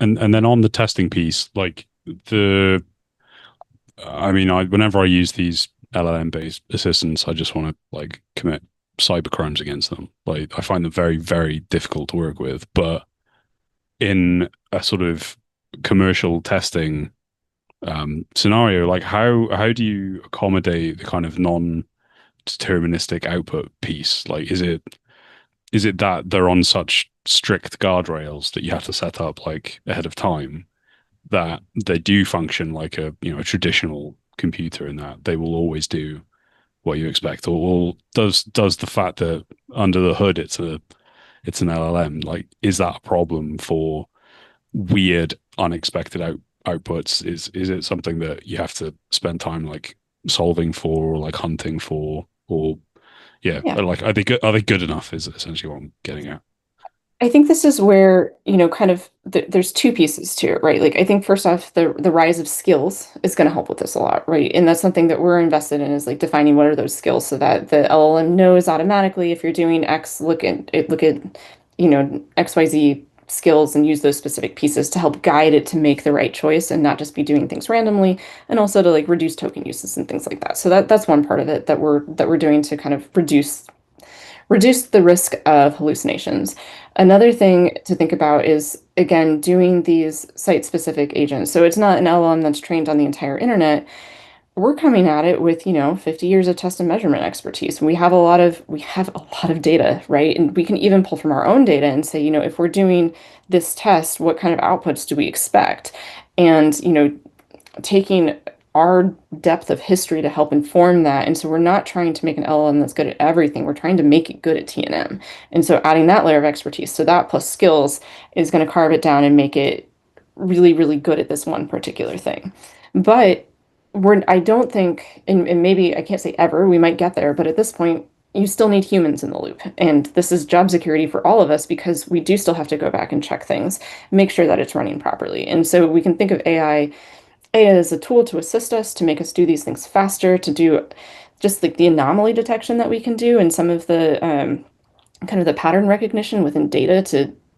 and then on the testing piece, like the, I mean, whenever I use these LLM based assistants, I just want to like commit cybercrimes against them. Like I find them very, very difficult to work with. But in a sort of commercial testing scenario, like how do you accommodate the kind of non-deterministic output piece? Like, is it that they're on such strict guardrails that you have to set up like ahead of time that they do function like a a traditional computer in that they will always do what you expect, or does the fact that under the hood it's an LLM, like is that a problem for weird unexpected outputs? Is it something that you have to spend time like solving for or like hunting for, or yeah, Yeah. like are they good enough is essentially what I'm getting at. I think this is where, kind of there's two pieces to it, right? Like I think first off, the rise of skills is going to help with this a lot, right? And that's something that we're invested in is like defining what are those skills so that the LLM knows automatically if you're doing X, look at, XYZ skills and use those specific pieces to help guide it to make the right choice and not just be doing things randomly, and also to like reduce token uses and things like that. So that's one part of it that we're doing to kind of reduce the risk of hallucinations. Another thing to think about is, again, doing these site-specific agents. So it's not an LLM that's trained on the entire internet. We're coming at it with, 50 years of test and measurement expertise. We have a lot of data, right? And we can even pull from our own data and say, if we're doing this test, what kind of outputs do we expect? And, taking our depth of history to help inform that. And so we're not trying to make an LLM that's good at everything. We're trying to make it good at T&M. And so adding that layer of expertise, so that plus skills is going to carve it down and make it really, really good at this one particular thing. But I don't think, and maybe I can't say ever, we might get there, but at this point, you still need humans in the loop. And this is job security for all of us because we do still have to go back and check things, make sure that it's running properly. And so we can think of AI is a tool to assist us, to make us do these things faster, to do just like the anomaly detection that we can do, and some of the kind of the pattern recognition within data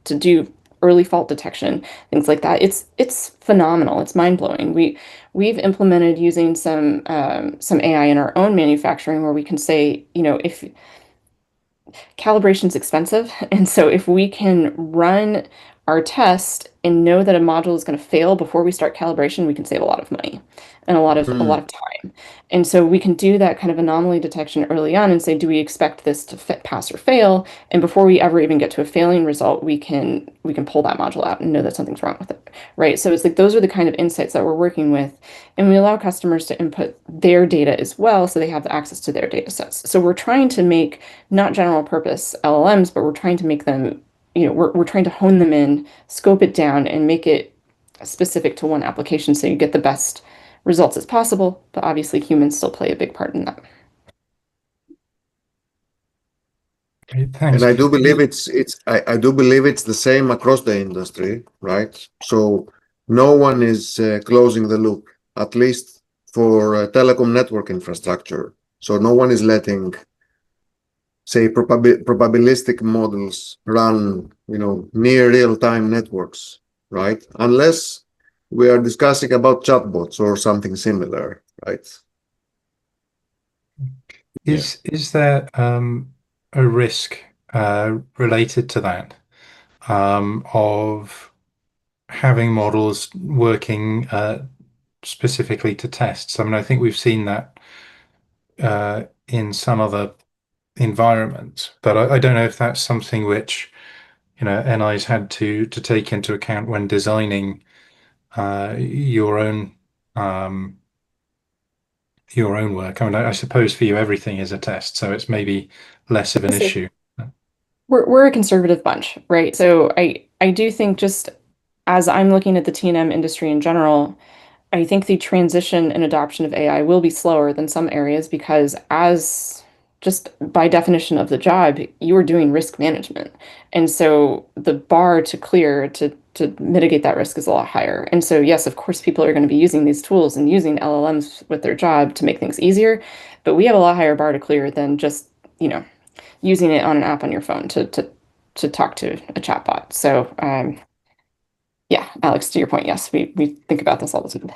to do early fault detection, things like that. It's phenomenal. It's mind blowing. We've implemented using some AI in our own manufacturing where we can say, if calibration's expensive. And so if we can run our test and know that a module is going to fail before we start calibration, we can save a lot of money and a lot Mm. of time. And so we can do that kind of anomaly detection early on and say, do we expect this to pass or fail? And before we ever even get to a failing result, we can pull that module out and know that something's wrong with it, right? So it's like those are the kind of insights that we're working with, and we allow customers to input their data as well, so they have access to their data sets. So we're trying to make not general purpose LLMs, but we're trying to make them, we're trying to hone them in, scope it down, and make it specific to one application so you get the best results as possible. But obviously, humans still play a big part in that. Great, And thanks. I do believe I do believe it's the same across the industry, right? So no one is closing the loop, at least for telecom network infrastructure. So no one is letting, say, probabilistic models run, near real-time networks, right? Unless we are discussing about chatbots or something similar, right? Yeah. Is there a risk related to that of having models working specifically to tests? I mean, I think we've seen that in some other environments, but I don't know if that's something which NI's had to take into account when designing your own um, your own work. I mean, I suppose for you everything is a test, so it's maybe less of an issue. We're a conservative bunch, right? So I do think just as I'm looking at the T&M industry in general, I think the transition and adoption of AI will be slower than some areas because as just by definition of the job, you are doing risk management. And so the bar to clear to mitigate that risk is a lot higher. And so yes, of course, people are going to be using these tools and using LLMs with their job to make things easier, but we have a lot higher bar to clear than just, using it on an app on your phone to talk to a chatbot. So Yeah, Alex, to your point, yes, we think about this all the time.